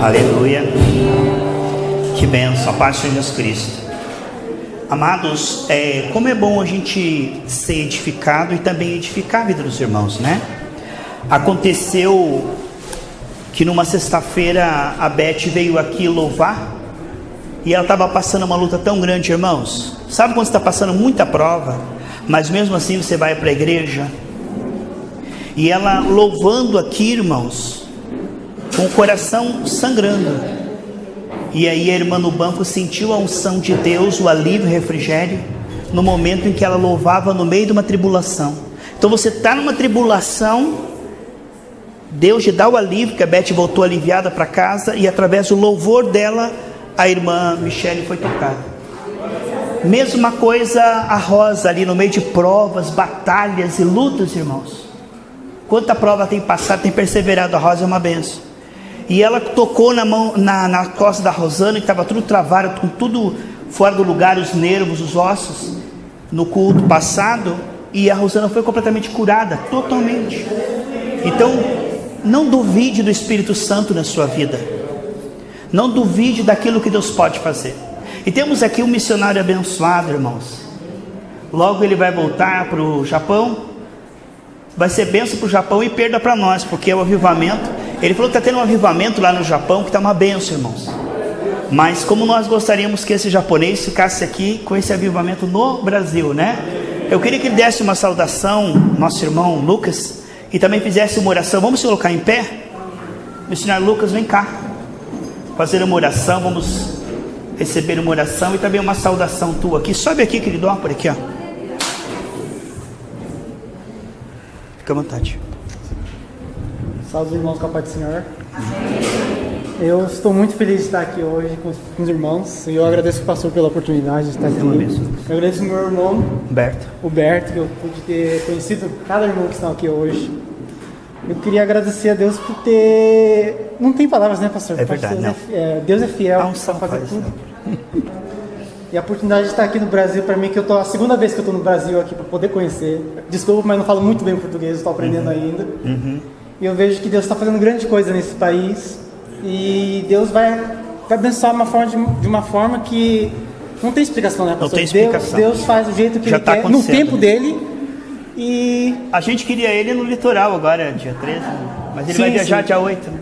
Aleluia. Que bênção, a paz de Jesus Cristo. Amados, como é bom a gente ser edificado e também edificar a vida dos irmãos, né? Aconteceu que numa sexta-feira a Beth veio aqui louvar e ela estava passando uma luta tão grande, irmãos. Sabe quando você está passando muita prova, mas mesmo assim você vai para a igreja? E ela louvando aqui, irmãos, com o coração sangrando. E aí a irmã no banco sentiu a unção de Deus, o alívio, o refrigério, no momento em que ela louvava no meio de uma tribulação. Então você está numa tribulação, Deus te dá o alívio, que a Beth voltou aliviada para casa, e através do louvor dela, a irmã Michele foi tocada. Mesma coisa a Rosa ali no meio de provas, batalhas e lutas, irmãos. Quanta prova tem passado, tem perseverado, a Rosa é uma benção. E ela tocou na mão, na costa da Rosana, que estava tudo travado, com tudo fora do lugar, os nervos, os ossos, no culto passado, e a Rosana foi completamente curada, totalmente. Então, não duvide do Espírito Santo na sua vida, não duvide daquilo que Deus pode fazer. E temos aqui um missionário abençoado, irmãos. Logo ele vai voltar para o Japão, vai ser bênção para o Japão e perda para nós, porque é o avivamento. Ele falou que está tendo um avivamento lá no Japão, que está uma bênção, irmãos. Mas como nós gostaríamos que esse japonês ficasse aqui com esse avivamento no Brasil, né? Eu queria que ele desse uma saudação, nosso irmão Lucas, e também fizesse uma oração. Vamos se colocar em pé? Missionário Lucas, vem cá. Fazer uma oração, vamos receber uma oração e também uma saudação tua aqui. Sobe aqui, querido, ó, por aqui, ó. Fica à vontade. Salve os irmãos com a paz do Senhor. Eu estou muito feliz de estar aqui hoje com os irmãos. E eu agradeço o pastor pela oportunidade de estar aqui. Eu agradeço o meu irmão, Humberto, que eu pude ter conhecido cada irmão que estão aqui hoje. Eu queria agradecer a Deus por ter... Não tem palavras, né, pastor? É verdade, não. Deus é fiel para fazer tudo. E a oportunidade de estar aqui no Brasil, para mim, que eu tô a segunda vez que eu estou no Brasil aqui para poder conhecer. Desculpa, mas não falo muito bem português, estou aprendendo ainda. E eu vejo que Deus está fazendo grande coisa nesse país. E Deus vai abençoar de uma forma que não tem explicação, né, pastor? Não tem explicação. Deus faz do jeito que já Ele tá quer, no tempo dele. E a gente queria ele no litoral agora, dia 13, mas ele vai viajar dia 8, né?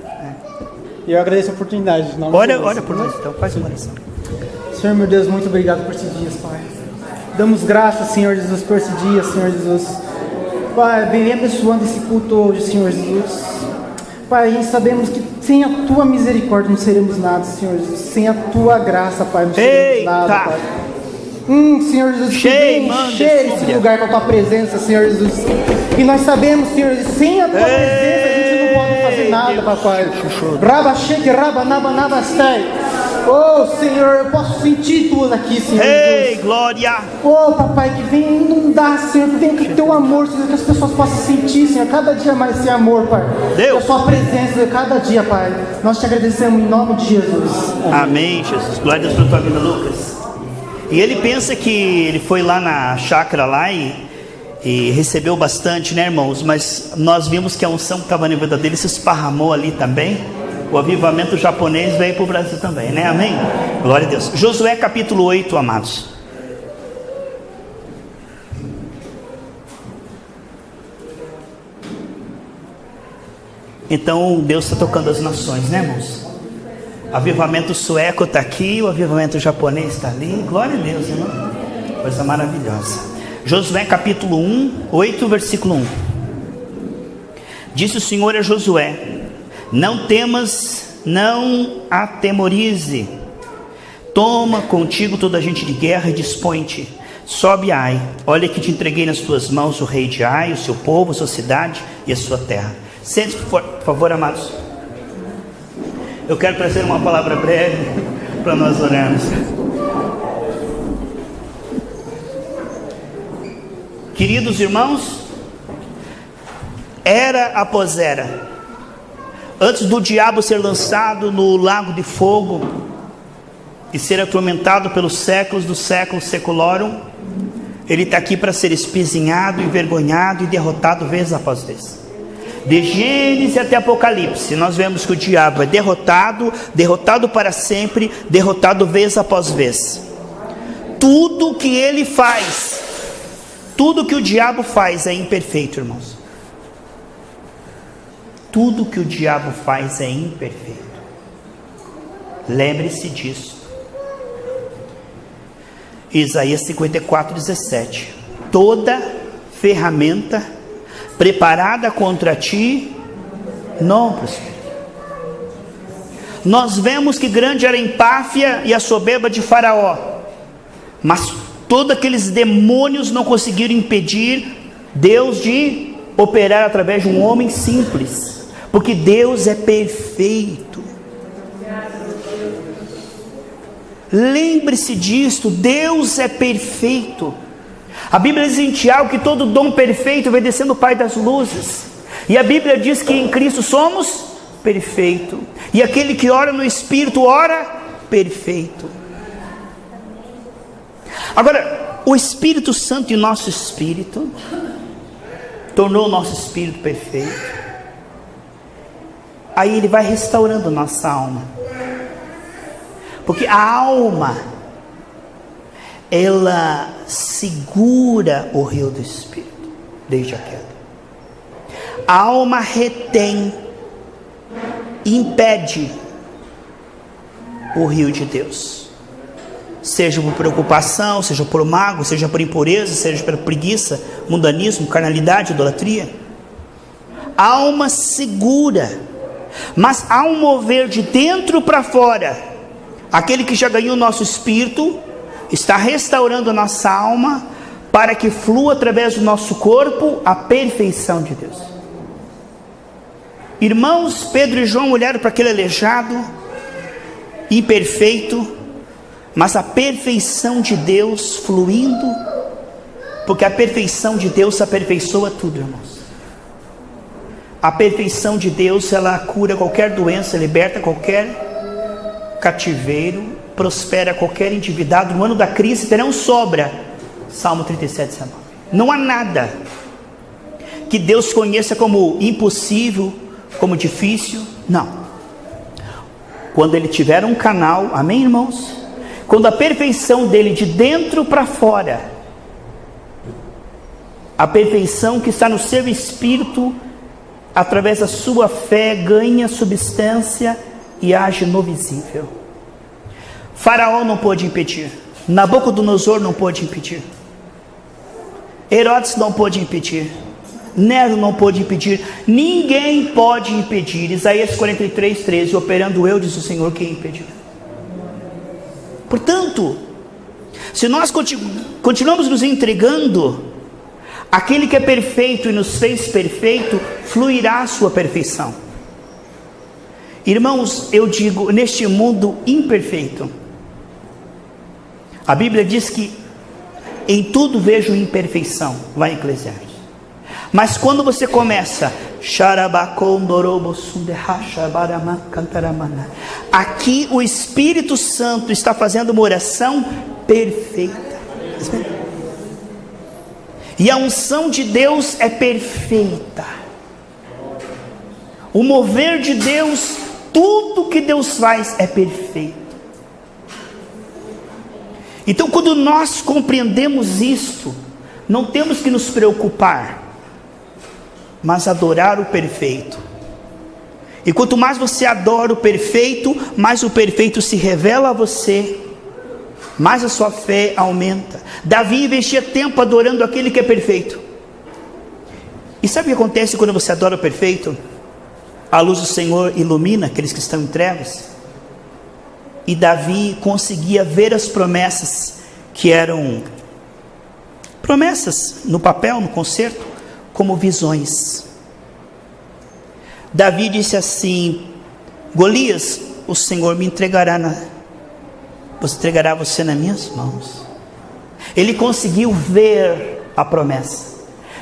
E eu agradeço a oportunidade. Olha por nós, então faz uma oração. Senhor, meu Deus, muito obrigado por esses dias, Pai. Damos graças, Senhor Jesus, por esse dia, Senhor Jesus. Pai, bem abençoando esse culto hoje, Senhor Jesus. Pai, a gente sabemos que sem a Tua misericórdia não seremos nada, Senhor Jesus. Sem a Tua graça, Pai, não seremos nada, Pai. Senhor Jesus, encher esse lugar com a Tua presença, Senhor Jesus. E nós sabemos, Senhor Jesus, sem a Tua presença a gente não pode fazer nada, Papai. Rabaxeque, rabanabastai. Oh, Senhor, eu posso sentir Tuas aqui, Senhor Jesus. Glória. Oh, Papai, que venha inundar, Senhor, que venha com o Teu amor, Senhor, que as pessoas possam sentir, Senhor, cada dia mais esse amor, Pai. Deus. A Sua presença, cada dia, Pai. Nós Te agradecemos em nome de Jesus. Amém, Jesus. Glória a Deus pela Tua vida, Lucas. E ele pensa que ele foi lá na chácara lá e recebeu bastante, né, irmãos? Mas nós vimos que a unção que estava na vida dele se esparramou ali também. O avivamento japonês veio para o Brasil também, né? Amém? Glória a Deus. Josué capítulo 8, amados. Então Deus está tocando as nações, né, irmãos? O avivamento sueco está aqui, o avivamento japonês está ali. Glória a Deus, irmão. Coisa maravilhosa. Josué capítulo 8, versículo 1. Disse o Senhor a Josué: não temas, não atemorize. Toma contigo toda a gente de guerra e dispõe-te. Sobe a Ai. Olha que te entreguei nas tuas mãos o rei de Ai, o seu povo, a sua cidade e a sua terra. Sente, por favor, amados. Eu quero trazer uma palavra breve para nós orarmos. Queridos irmãos, era após era, antes do diabo ser lançado no lago de fogo e ser atormentado pelos séculos dos séculos secularum, ele está aqui para ser espizinhado, envergonhado e derrotado vez após vez. De Gênesis até Apocalipse, nós vemos que o diabo é derrotado, derrotado para sempre, derrotado vez após vez. Tudo que ele faz, tudo que o diabo faz é imperfeito, irmãos. Tudo que o diabo faz é imperfeito. Lembre-se disso. Isaías 54:17. Toda ferramenta preparada contra ti não prosperará. Nós vemos que grande era a empáfia e a soberba de Faraó, mas todos aqueles demônios não conseguiram impedir Deus de operar através de um homem simples, porque Deus é perfeito. Lembre-se disto, Deus é perfeito. A Bíblia diz em Tiago que todo dom perfeito vem descendo do Pai das luzes, e a Bíblia diz que em Cristo somos perfeitos, e aquele que ora no Espírito ora perfeito. Agora, o Espírito Santo e o nosso Espírito tornou o nosso Espírito perfeito. Aí ele vai restaurando nossa alma, porque a alma, ela segura o rio do Espírito desde a queda. A alma retém, impede o rio de Deus, seja por preocupação, seja por mágoa, seja por impureza, seja por preguiça, mundanismo, carnalidade, idolatria. A alma segura, mas há um mover de dentro para fora. Aquele que já ganhou o nosso espírito está restaurando a nossa alma para que flua através do nosso corpo a perfeição de Deus. Irmãos, Pedro e João olharam para aquele aleijado, imperfeito, mas a perfeição de Deus fluindo, porque a perfeição de Deus aperfeiçoa tudo, irmãos. A perfeição de Deus, ela cura qualquer doença, liberta qualquer cativeiro, prospera qualquer endividado. No ano da crise terão sobra. Salmo 37:19. Não há nada que Deus conheça como impossível, como difícil. Não. Quando ele tiver um canal, amém, irmãos? Quando a perfeição dele de dentro para fora, a perfeição que está no seu espírito, através da sua fé, ganha substância e age no visível. Faraó não pôde impedir, Nabucodonosor não pôde impedir, Herodes não pôde impedir, Nero não pôde impedir, ninguém pode impedir. Isaías 43:13, operando eu, diz o Senhor, quem impedirá? Portanto, se nós continuamos nos entregando, aquele que é perfeito e nos fez perfeito, fluirá a sua perfeição. Irmãos, eu digo, neste mundo imperfeito, a Bíblia diz que em tudo vejo imperfeição, lá em Eclesiastes. Mas quando você começa, aqui o Espírito Santo está fazendo uma oração perfeita, e a unção de Deus é perfeita, o mover de Deus, tudo que Deus faz é perfeito. Então, quando nós compreendemos isto, não temos que nos preocupar, mas adorar o perfeito. E quanto mais você adora o perfeito, mais o perfeito se revela a você, mais a sua fé aumenta. Davi investia tempo adorando aquele que é perfeito. E sabe o que acontece quando você adora o perfeito? A luz do Senhor ilumina aqueles que estão em trevas. E Davi conseguia ver as promessas, que eram promessas no papel, no concerto, como visões. Davi disse assim: Golias, o Senhor me entregará entregará você nas minhas mãos. Ele conseguiu ver a promessa.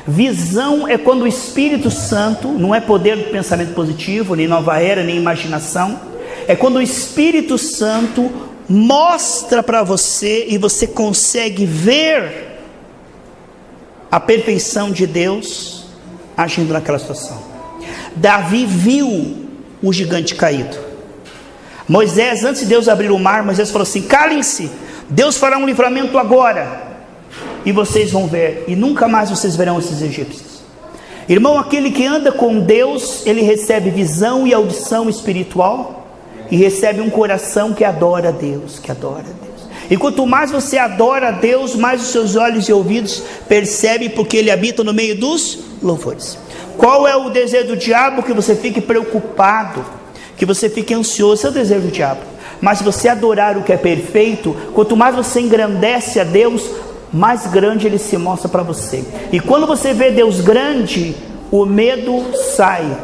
Visão é quando o Espírito Santo, não é poder do pensamento positivo, nem nova era, nem imaginação, é quando o Espírito Santo mostra para você e você consegue ver a perfeição de Deus agindo naquela situação. Davi viu o gigante caído. Moisés, antes de Deus abrir o mar, Moisés falou assim: calem-se, Deus fará um livramento agora, e vocês vão ver, e nunca mais vocês verão esses egípcios. Irmão, aquele que anda com Deus, ele recebe visão e audição espiritual, e recebe um coração que adora a Deus, E quanto mais você adora a Deus, mais os seus olhos e ouvidos percebem, porque Ele habita no meio dos louvores. Qual é o desejo do diabo? Que você fique preocupado, que você fique ansioso. Esse é o desejo do diabo. Mas se você adorar o que é perfeito, quanto mais você engrandece a Deus, mais grande Ele se mostra para você. E quando você vê Deus grande, o medo sai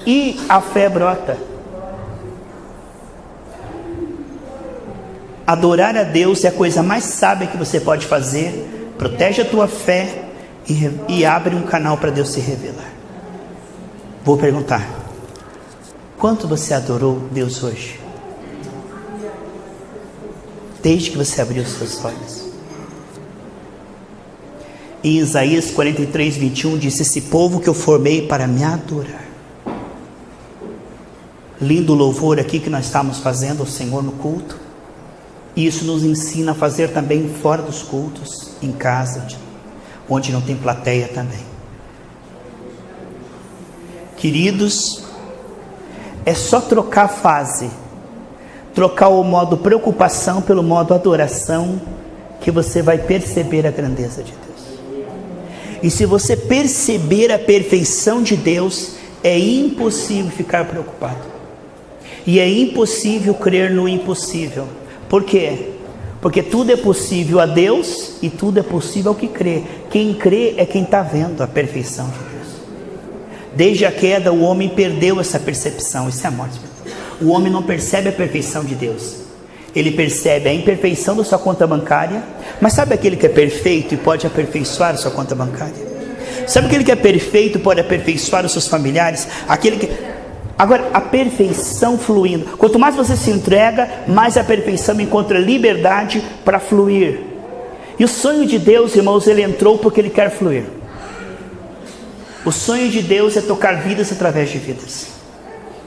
e a fé brota. Adorar a Deus é a coisa mais sábia que você pode fazer. Protege a tua fé e abre um canal para Deus se revelar. Vou perguntar: quanto você adorou Deus hoje? Desde que você abriu os seus olhos. Em Isaías 43, 21 diz: esse povo que eu formei para me adorar. Lindo louvor aqui que nós estamos fazendo ao Senhor no culto. E isso nos ensina a fazer também fora dos cultos, em casa, onde não tem plateia também. Queridos, é só trocar a fase, trocar o modo preocupação pelo modo adoração, que você vai perceber a grandeza de Deus. E se você perceber a perfeição de Deus, é impossível ficar preocupado. E é impossível crer no impossível. Por quê? Porque tudo é possível a Deus e tudo é possível ao que crê. Quem crê é quem está vendo a perfeição de Deus. Desde a queda o homem perdeu essa percepção. Isso é a morte. O homem não percebe a perfeição de Deus. Ele percebe a imperfeição da sua conta bancária. Mas sabe aquele que é perfeito e pode aperfeiçoar a sua conta bancária? Sabe aquele que é perfeito e pode aperfeiçoar os seus familiares? Aquele que... Agora, a perfeição fluindo. Quanto mais você se entrega, mais a perfeição encontra liberdade para fluir. E o sonho de Deus, irmãos, ele entrou porque ele quer fluir. O sonho de Deus é tocar vidas através de vidas.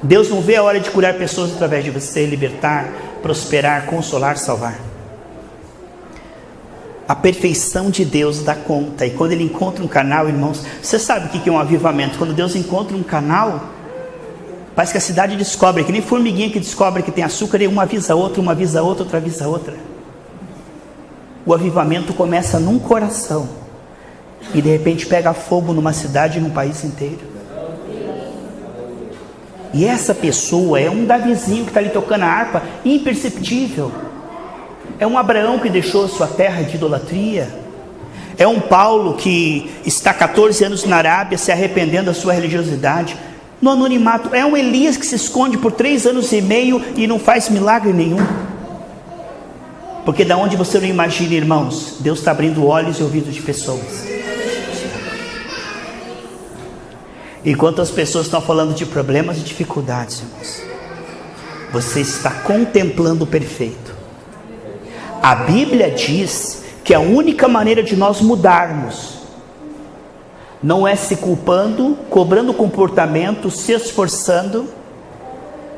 Deus não vê a hora de curar pessoas através de você, libertar, prosperar, consolar, salvar. A perfeição de Deus dá conta. E quando ele encontra um canal, irmãos, você sabe o que é um avivamento? Quando Deus encontra um canal, parece que a cidade descobre, que nem formiguinha que descobre que tem açúcar, e uma avisa a outra, uma avisa a outra, outra avisa a outra. O avivamento começa num coração e de repente pega fogo numa cidade e num país inteiro. E essa pessoa é um Davizinho que está ali tocando a harpa, imperceptível. É um Abraão que deixou sua terra de idolatria. É um Paulo que está 14 anos na Arábia se arrependendo da sua religiosidade, no anonimato. É um Elias que se esconde por 3 anos e meio e não faz milagre nenhum. Porque da onde você não imagina, irmãos, Deus está abrindo olhos e ouvidos de pessoas. Enquanto as pessoas estão falando de problemas e dificuldades, irmãos, você está contemplando o perfeito. A Bíblia diz que a única maneira de nós mudarmos não é se culpando, cobrando comportamento, se esforçando.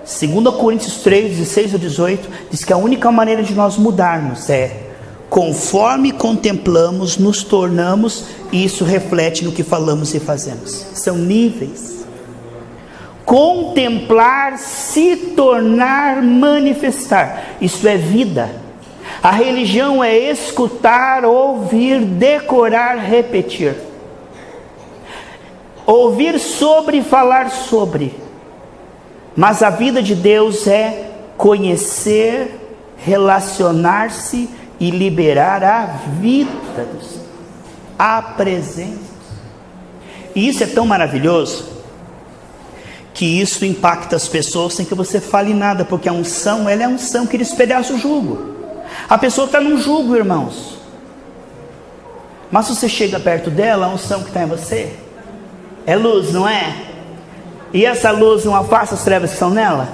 2 Coríntios 3, 16 a 18, diz que a única maneira de nós mudarmos é conforme contemplamos, nos tornamos, e isso reflete no que falamos e fazemos. São níveis. Contemplar, se tornar, manifestar. Isso é vida. A religião é escutar, ouvir, decorar, repetir. Ouvir sobre, falar sobre. Mas a vida de Deus é conhecer, relacionar-se e liberar a vida, a presença. E isso é tão maravilhoso que isso impacta as pessoas sem que você fale nada, porque a unção, ela é a unção que despedaça o jugo. A pessoa está num jugo, irmãos, mas se você chega perto dela, a unção que está em você é luz, não é? E essa luz não afasta as trevas que estão nela.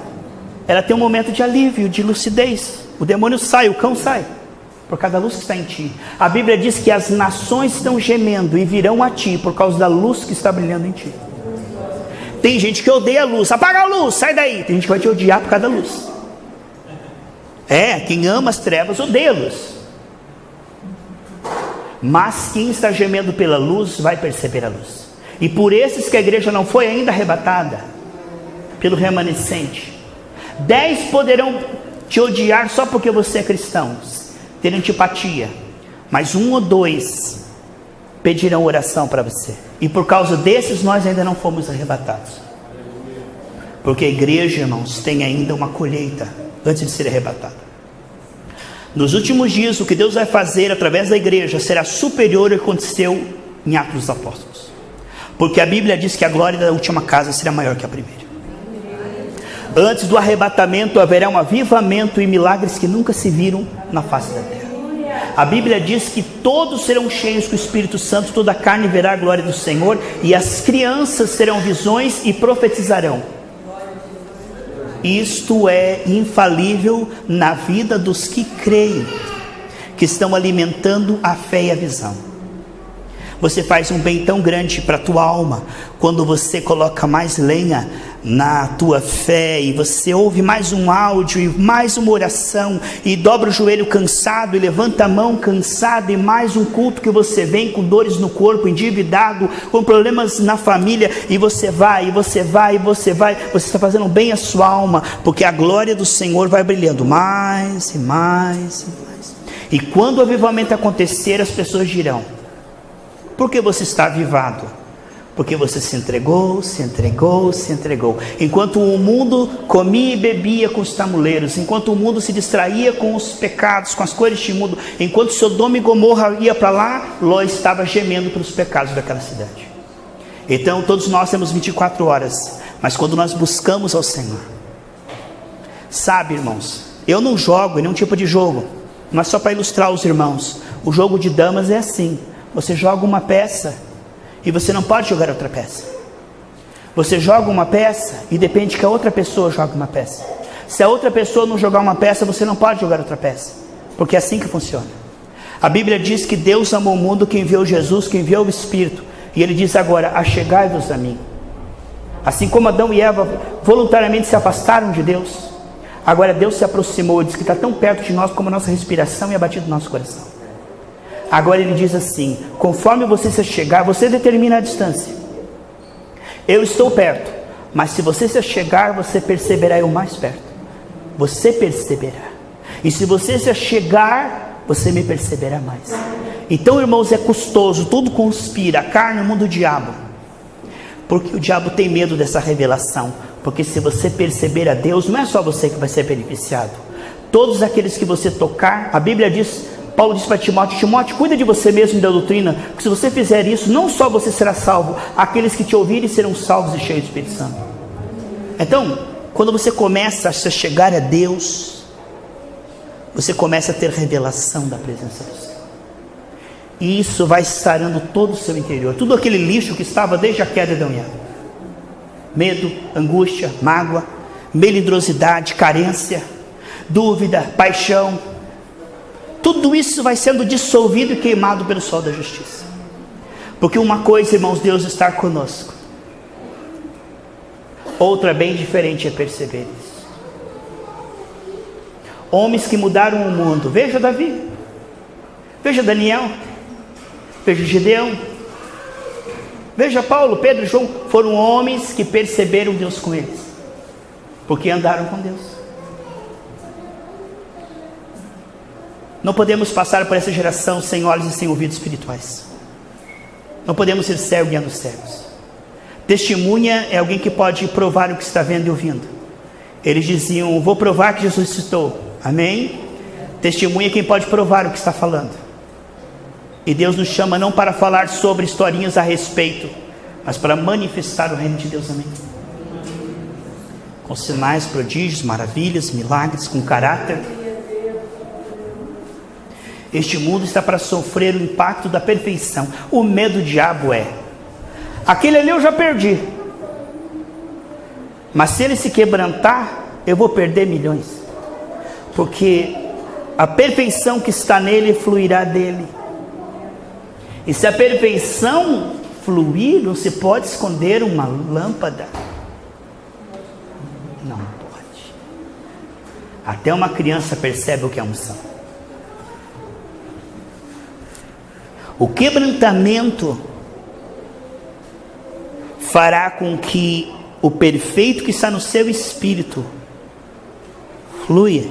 Ela tem um momento de alívio, de lucidez. O demônio sai, o cão sai, por causa da luz que está em ti. A Bíblia diz que as nações estão gemendo e virão a ti por causa da luz que está brilhando em ti. Tem gente que odeia a luz. Apaga a luz, sai daí. Tem gente que vai te odiar por causa da luz. Quem ama as trevas odeia a luz. Mas quem está gemendo pela luz vai perceber a luz. E por esses que a igreja não foi ainda arrebatada, pelo remanescente, 10 poderão te odiar só porque você é cristão, ter antipatia, mas 1 ou 2 pedirão oração para você. E por causa desses nós ainda não fomos arrebatados. Porque a igreja, irmãos, tem ainda uma colheita antes de ser arrebatada. Nos últimos dias, o que Deus vai fazer através da igreja será superior ao que aconteceu em Atos dos Apóstolos. Porque a Bíblia diz que a glória da última casa será maior que a primeira. Antes do arrebatamento haverá um avivamento e milagres que nunca se viram na face da terra. A Bíblia diz que todos serão cheios com o Espírito Santo, toda a carne verá a glória do Senhor, e as crianças terão visões e profetizarão. Isto é infalível na vida dos que creem, que estão alimentando a fé e a visão. Você faz um bem tão grande para a tua alma quando você coloca mais lenha na tua fé, e você ouve mais um áudio e mais uma oração, e dobra o joelho cansado e levanta a mão cansado, e mais um culto que você vem com dores no corpo, endividado, com problemas na família, e você vai, você está fazendo bem à sua alma, porque a glória do Senhor vai brilhando mais e mais e mais. E quando o avivamento acontecer, as pessoas dirão: por que você está avivado? Porque você se entregou. Enquanto o mundo comia e bebia com os tamuleiros, enquanto o mundo se distraía com os pecados, com as coisas deste mundo, enquanto Sodoma e Gomorra ia para lá, Ló estava gemendo pelos pecados daquela cidade. Então todos nós temos 24 horas, mas quando nós buscamos ao Senhor, sabe, irmãos, eu não jogo em nenhum tipo de jogo, mas só para ilustrar os irmãos, o jogo de damas é assim: você joga uma peça e você não pode jogar outra peça. Você joga uma peça e depende que a outra pessoa jogue uma peça. Se a outra pessoa não jogar uma peça, você não pode jogar outra peça, porque é assim que funciona. A Bíblia diz que Deus amou o mundo, que enviou Jesus, que enviou o Espírito, e Ele diz agora: achegai-vos a mim. Assim como Adão e Eva voluntariamente se afastaram de Deus, agora Deus se aproximou e diz que está tão perto de nós como a nossa respiração e a batida do nosso coração. Agora Ele diz assim: conforme você se chegar, você determina a distância. Eu estou perto, mas se você se chegar, você perceberá eu mais perto. Você perceberá. E se você se chegar, você me perceberá mais. Então, irmãos, é custoso, tudo conspira, a carne, o mundo, o diabo. Porque o diabo tem medo dessa revelação. Porque se você perceber a Deus, não é só você que vai ser beneficiado. Todos aqueles que você tocar, a Bíblia diz, Paulo diz para Timóteo: Timóteo, cuida de você mesmo e da doutrina, porque se você fizer isso, não só você será salvo, aqueles que te ouvirem serão salvos e cheios do Espírito Santo. Então, quando você começa a se chegar a Deus, você começa a ter revelação da presença do Senhor. E isso vai sarando todo o seu interior, tudo aquele lixo que estava desde a queda de Adão e Eva: medo, angústia, mágoa, melindrosidade, carência, dúvida, paixão. Tudo isso vai sendo dissolvido e queimado pelo sol da justiça. Porque uma coisa, irmãos, Deus está conosco. Outra bem diferente é perceber isso. Homens que mudaram o mundo. Veja Davi, veja Daniel, veja Gideão, veja Paulo, Pedro e João. Foram homens que perceberam Deus com eles, porque andaram com Deus. Não podemos passar por essa geração sem olhos e sem ouvidos espirituais. Não podemos ser cegos guiando cegos. Testemunha é alguém que pode provar o que está vendo e ouvindo. Eles diziam: vou provar que Jesus ressuscitou. Amém? Testemunha é quem pode provar o que está falando. E Deus nos chama não para falar sobre historinhas a respeito, mas para manifestar o reino de Deus. Amém? Com sinais, prodígios, maravilhas, milagres, com caráter. Este mundo está para sofrer o impacto da perfeição. O medo do diabo é: aquele ali eu já perdi, mas se ele se quebrantar, eu vou perder milhões, porque a perfeição que está nele fluirá dele. E se a perfeição fluir, não se pode esconder uma lâmpada. Até uma criança percebe o que é unção. O quebrantamento fará com que o perfeito que está no seu espírito flua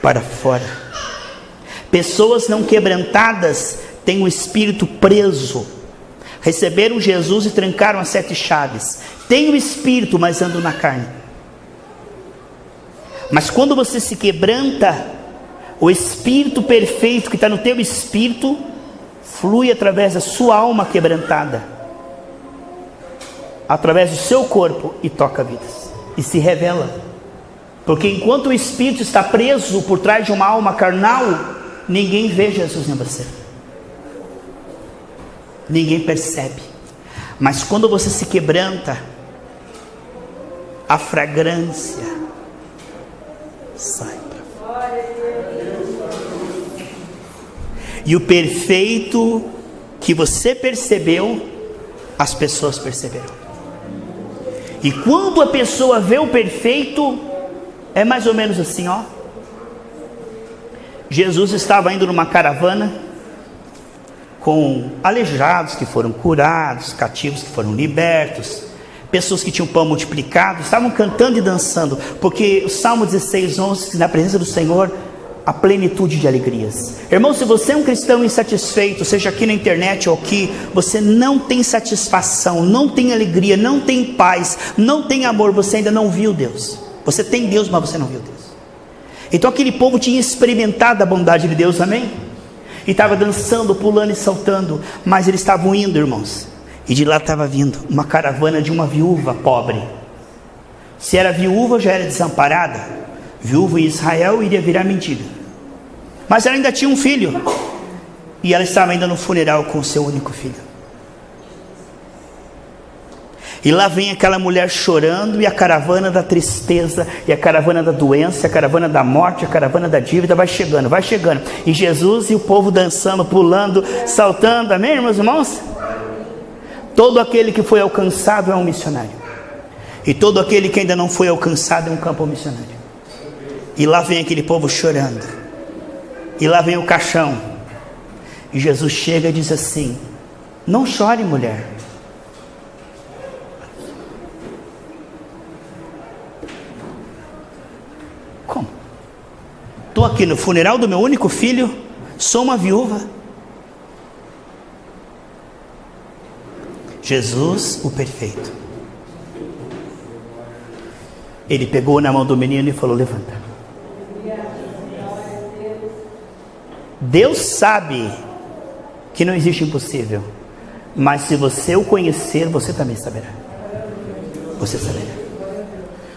para fora. Pessoas não quebrantadas têm o espírito preso. Receberam Jesus e trancaram as 7 chaves. Têm o espírito, mas andam na carne. Mas quando você se quebranta, o espírito perfeito que está no teu espírito flui através da sua alma quebrantada, através do seu corpo, e toca vidas, e se revela. Porque enquanto o espírito está preso por trás de uma alma carnal, ninguém vê Jesus em você, ninguém percebe. Mas quando você se quebranta, a fragrância sai para fora. E o perfeito que você percebeu, as pessoas perceberam. E quando a pessoa vê o perfeito, é mais ou menos assim, ó. Jesus estava indo numa caravana com aleijados que foram curados, cativos que foram libertos, pessoas que tinham pão multiplicado, estavam cantando e dançando, porque o Salmo 16:11, na presença do Senhor, a plenitude de alegrias. Irmão, se você é um cristão insatisfeito, seja aqui na internet ou aqui, você não tem satisfação, não tem alegria, não tem paz, não tem amor, você ainda não viu Deus. Você tem Deus, mas você não viu Deus. Então aquele povo tinha experimentado a bondade de Deus, amém? E estava dançando, pulando e saltando, mas eles estavam indo, irmãos, e de lá estava vindo uma caravana de uma viúva pobre. Se era viúva, já era desamparada. Viúva em Israel iria virar mendiga, mas ela ainda tinha um filho, e ela estava ainda no funeral com o seu único filho. E lá vem aquela mulher chorando, e a caravana da tristeza, e a caravana da doença, a caravana da morte, a caravana da dívida vai chegando, e Jesus e o povo dançando, pulando, saltando, amém, meus irmãos? Todo aquele que foi alcançado é um missionário, e todo aquele que ainda não foi alcançado é um campo missionário. E lá vem aquele povo chorando, e lá vem o caixão, e Jesus chega e diz assim: não chore, mulher. Como? Estou aqui no funeral do meu único filho, sou uma viúva. Jesus, o perfeito, ele pegou na mão do menino e falou: levanta. Deus sabe que não existe impossível, mas se você o conhecer, você também saberá. Você saberá.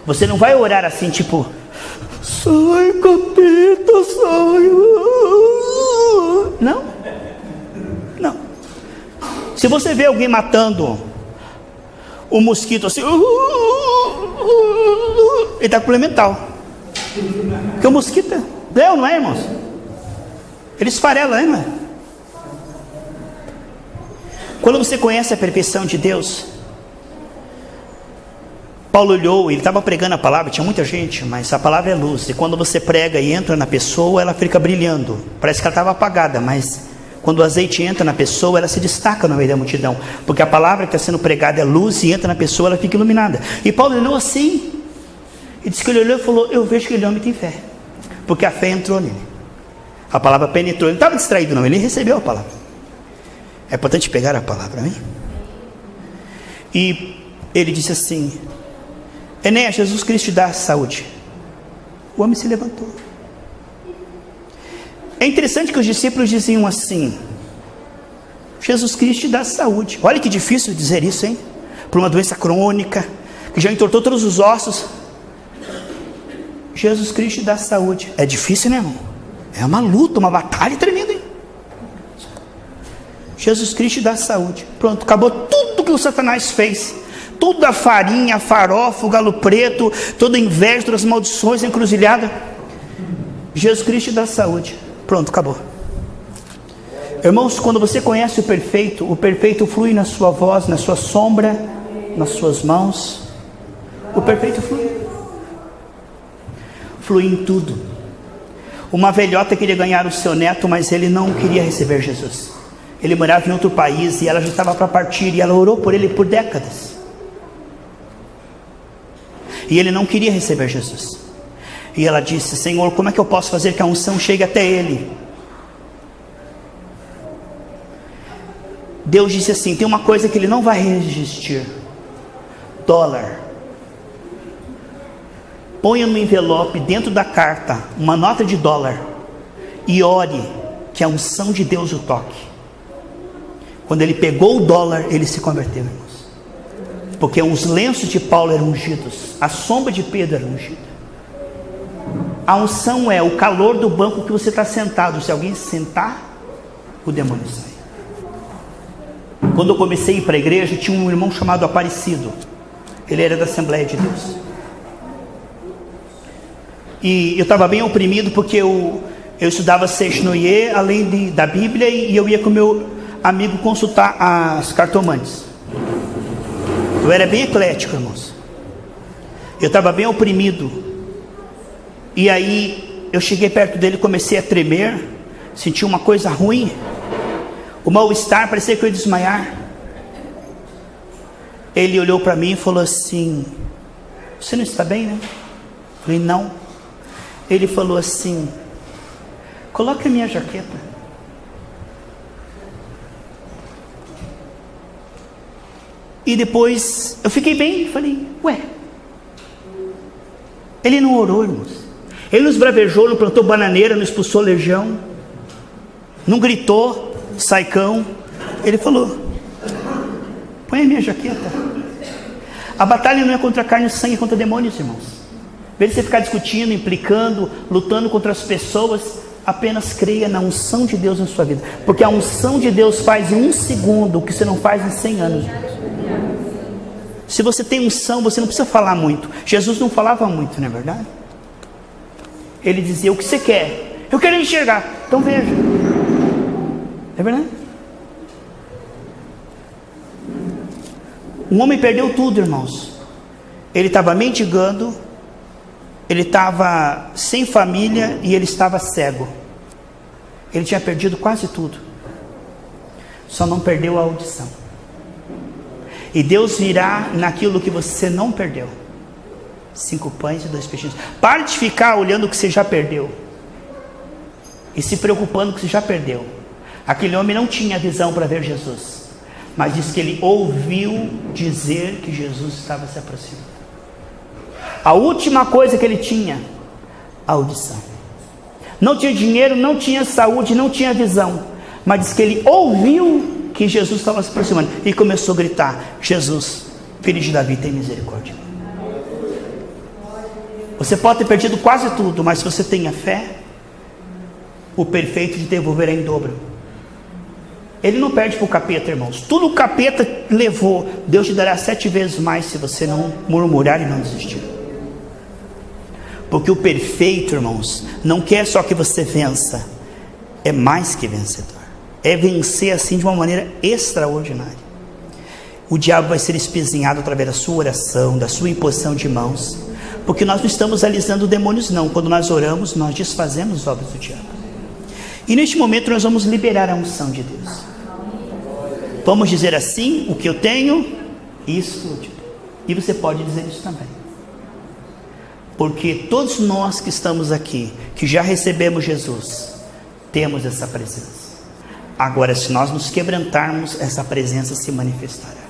Você não vai orar assim, tipo, sai, capeta, sai. Não. Não. Se você vê alguém matando um mosquito assim, ele está com problema mental. Porque o mosquito é, não é, irmãos? Ele esfarela, né, irmão? Quando você conhece a perfeição de Deus, Paulo olhou, ele estava pregando a palavra, tinha muita gente, mas a palavra é luz, e quando você prega e entra na pessoa, ela fica brilhando, parece que ela estava apagada, mas quando o azeite entra na pessoa, ela se destaca no meio da multidão, porque a palavra que está sendo pregada é luz, e entra na pessoa, ela fica iluminada. E Paulo olhou assim, e disse que ele olhou e falou: eu vejo que aquele homem tem fé, porque a fé entrou nele. A palavra penetrou, ele não estava distraído não, ele recebeu a palavra. É importante pegar a palavra, amém? E ele disse assim: Enéas, Jesus Cristo te dá saúde. O homem se levantou. É interessante que os discípulos diziam assim: Jesus Cristo te dá saúde. Olha que difícil dizer isso, hein? Por uma doença crônica, que já entortou todos os ossos. Jesus Cristo te dá saúde. É difícil, né, irmão? É uma luta, uma batalha tremenda, hein? Jesus Cristo dá saúde. Pronto, acabou tudo que o Satanás fez. Toda a farinha, a farofa, o galo preto, toda a inveja, todas as maldições, a encruzilhada. Jesus Cristo dá saúde. Pronto, acabou. Irmãos, quando você conhece o perfeito flui na sua voz, na sua sombra, nas suas mãos. O perfeito flui. fluía em tudo. Uma velhota queria ganhar o seu neto, mas ele não queria receber Jesus. Ele morava em outro país e ela já estava para partir, e ela orou por ele por décadas. E ele não queria receber Jesus. E ela disse: Senhor, como é que eu posso fazer que a unção chegue até ele? Deus disse assim: tem uma coisa que ele não vai resistir: dólar. Ponha no envelope, dentro da carta, uma nota de dólar, e ore que a unção de Deus o toque. Quando ele pegou o dólar, ele se converteu, irmãos. Porque os lenços de Paulo eram ungidos, a sombra de Pedro era ungida. A unção é o calor do banco que você está sentado. Se alguém sentar, o demônio sai. Quando eu comecei a ir para a igreja, tinha um irmão chamado Aparecido. Ele era da Assembleia de Deus. E eu estava bem oprimido, porque eu estudava Seixnoye, além da Bíblia, e eu ia com meu amigo consultar as cartomantes. Eu era bem eclético, irmãos. Eu estava bem oprimido. E aí eu cheguei perto dele, comecei a tremer, senti uma coisa ruim, o mal-estar, parecia que eu ia desmaiar. Ele olhou para mim e falou assim: você não está bem, né? Eu falei: não. Ele falou assim: coloque a minha jaqueta. E depois eu fiquei bem, falei: ué, ele não orou, irmãos. Ele nos bravejou, não plantou bananeira, não expulsou legião, não gritou, saicão. Ele falou: põe a minha jaqueta. A batalha não é contra carne e sangue, é contra demônios, irmãos. Em vez de você ficar discutindo, implicando, lutando contra as pessoas, apenas creia na unção de Deus na sua vida. Porque a unção de Deus faz em 1 segundo o que você não faz em 100 anos. Se você tem unção, você não precisa falar muito. Jesus não falava muito, não é verdade? Ele dizia: o que você quer? Eu quero enxergar. Então veja. É verdade? Um homem perdeu tudo, irmãos. Ele estava mendigando, ele estava sem família e ele estava cego. Ele tinha perdido quase tudo, só não perdeu a audição. E Deus virá naquilo que você não perdeu. 5 pães e 2 peixinhos. Pare de ficar olhando o que você já perdeu e se preocupando com o que você já perdeu. Aquele homem não tinha visão para ver Jesus, mas diz que ele ouviu dizer que Jesus estava se aproximando. A última coisa que ele tinha: a audição. Não tinha dinheiro, não tinha saúde, não tinha visão, mas diz que ele ouviu que Jesus estava se aproximando e começou a gritar: Jesus, filho de Davi, tem misericórdia. Você pode ter perdido quase tudo, mas se você tem a fé, o perfeito te devolverá em dobro. Ele não perde para o capeta, irmãos. Tudo o capeta levou, Deus te dará 7 vezes mais, se você não murmurar e não desistir. Porque o perfeito, irmãos, não quer só que você vença, é mais que vencedor. É vencer assim de uma maneira extraordinária. O diabo vai ser espezinhado através da sua oração, da sua imposição de mãos, porque nós não estamos alisando demônios, não. Quando nós oramos, nós desfazemos as obras do diabo. E neste momento nós vamos liberar a unção de Deus. Vamos dizer assim: o que eu tenho, isso. E você pode dizer isso também. Porque todos nós que estamos aqui, que já recebemos Jesus, temos essa presença. Agora, se nós nos quebrantarmos, essa presença se manifestará.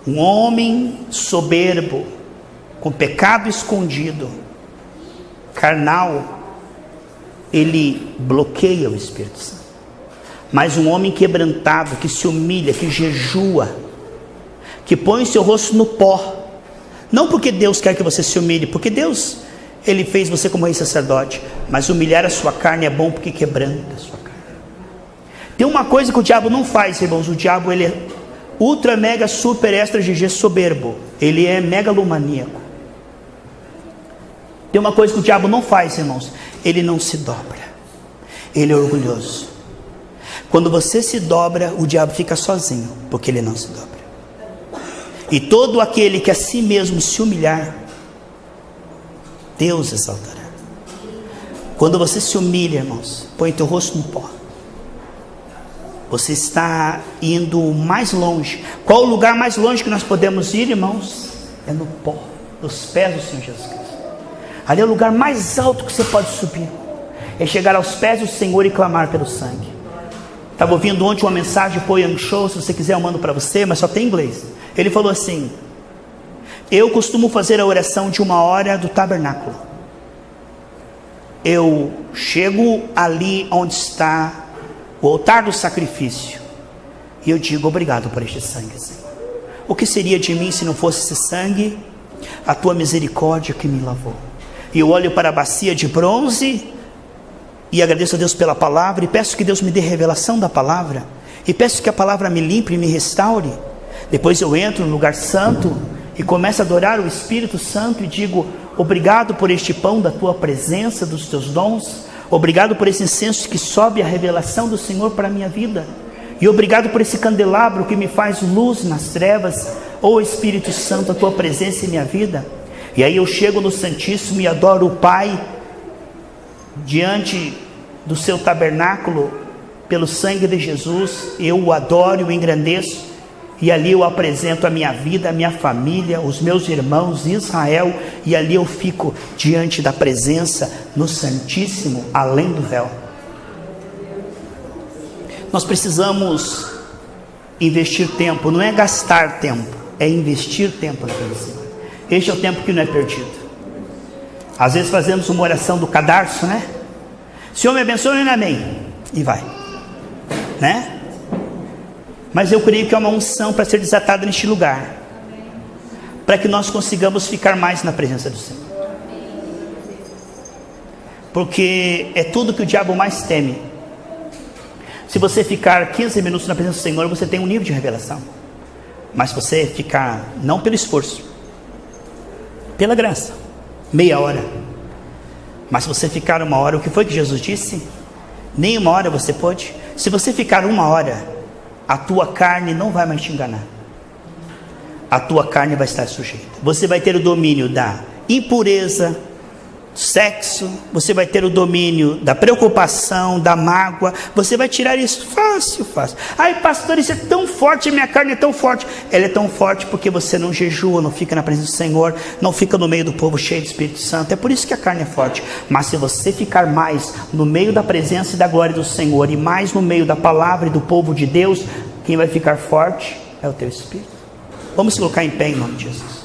Um homem soberbo, com pecado escondido, carnal, ele bloqueia o Espírito Santo. Mas um homem quebrantado, que se humilha, que jejua, que põe o seu rosto no pó, não porque Deus quer que você se humilhe, porque Deus, Ele fez você como rei sacerdote, mas humilhar a sua carne é bom porque quebranta a sua carne. Tem uma coisa que o diabo não faz, irmãos. O diabo, ele é ultra, mega, super, extra, GG, soberbo. Ele é megalomaníaco. Tem uma coisa que o diabo não faz, irmãos: ele não se dobra. Ele é orgulhoso. Quando você se dobra, o diabo fica sozinho, porque ele não se dobra. E todo aquele que a si mesmo se humilhar, Deus exaltará. Quando você se humilha, irmãos, põe teu rosto no pó, você está indo mais longe. Qual o lugar mais longe que nós podemos ir, irmãos? É no pó, nos pés do Senhor Jesus Cristo. Ali é o lugar mais alto que você pode subir, é chegar aos pés do Senhor e clamar pelo sangue. Estava ouvindo ontem uma mensagem de Paul Young Cho, se você quiser eu mando para você, mas só tem em inglês. Ele falou assim: eu costumo fazer a oração de 1 hora do tabernáculo. Eu chego ali onde está o altar do sacrifício e eu digo: obrigado por este sangue, Senhor. O que seria de mim se não fosse esse sangue? A tua misericórdia que me lavou. E eu olho para a bacia de bronze e agradeço a Deus pela palavra, e peço que Deus me dê revelação da palavra, e peço que a palavra me limpe e me restaure. Depois eu entro no lugar santo e começo a adorar o Espírito Santo e digo: obrigado por este pão da tua presença, dos teus dons. Obrigado por esse incenso que sobe a revelação do Senhor para a minha vida. E obrigado por esse candelabro que me faz luz nas trevas. Ó Espírito Santo, a tua presença em minha vida. E aí eu chego no Santíssimo e adoro o Pai diante do seu tabernáculo. Pelo sangue de Jesus eu o adoro e o engrandeço, e ali eu apresento a minha vida, a minha família, os meus irmãos, Israel, e ali eu fico diante da presença no Santíssimo, além do véu. Nós precisamos investir tempo, não é gastar tempo, é investir tempo naquele Senhor. Este é o tempo que não é perdido. Às vezes fazemos uma oração do cadarço, né? Senhor me abençoe, amém, e vai, né? Mas eu creio que é uma unção para ser desatada neste lugar, para que nós consigamos ficar mais na presença do Senhor, porque é tudo que o diabo mais teme. Se você ficar 15 minutos na presença do Senhor, você tem um nível de revelação. Mas se você ficar, não pelo esforço, pela graça, meia hora, mas se você ficar 1 hora, o que foi que Jesus disse? Nem 1 hora você pode. Se você ficar 1 hora, a tua carne não vai mais te enganar. A tua carne vai estar sujeita. Você vai ter o domínio da impureza, sexo, você vai ter o domínio da preocupação, da mágoa. Você vai tirar isso fácil, fácil. Ai pastor, isso é tão forte, minha carne é tão forte. Ela é tão forte porque você não jejua, não fica na presença do Senhor, não fica no meio do povo cheio do Espírito Santo. É por isso que a carne é forte. Mas se você ficar mais no meio da presença e da glória do Senhor, e mais no meio da palavra e do povo de Deus, quem vai ficar forte é o teu espírito. Vamos se colocar em pé em nome de Jesus.